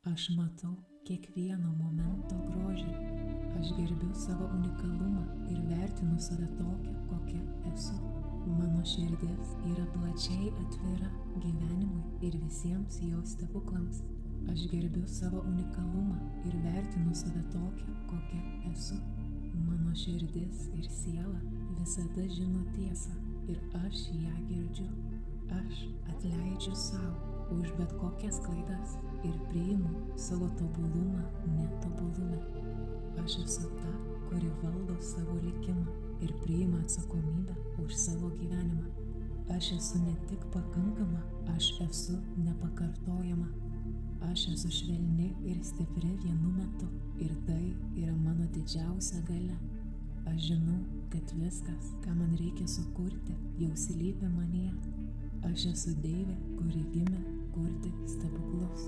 Aš matau kiekvieno momento grožį. Aš gerbiu savo unikalumą ir vertinu save tokią, kokia esu. Mano širdis yra plačiai atvira gyvenimui ir visiems jo stebuklams. Aš gerbiu savo unikalumą ir vertinu save tokią, kokia esu. Mano širdis ir siela visada žino tiesą ir aš ją girdžiu. Aš atleidžiu savo už bet kokias klaidas ir priimu savo tobulumą netobulume. Aš esu ta, kuri valdo savo likimą ir priima atsakomybę už savo gyvenimą. Aš esu ne tik pakankama, aš esu nepakartojama. Aš esu švelni ir stipri vienu metu ir tai yra mano didžiausia galia. Aš žinau, kad viskas, ką man reikia sukurti, jau slypi manyje. Aš esu deivė, kuri gimė kurti stebuklus.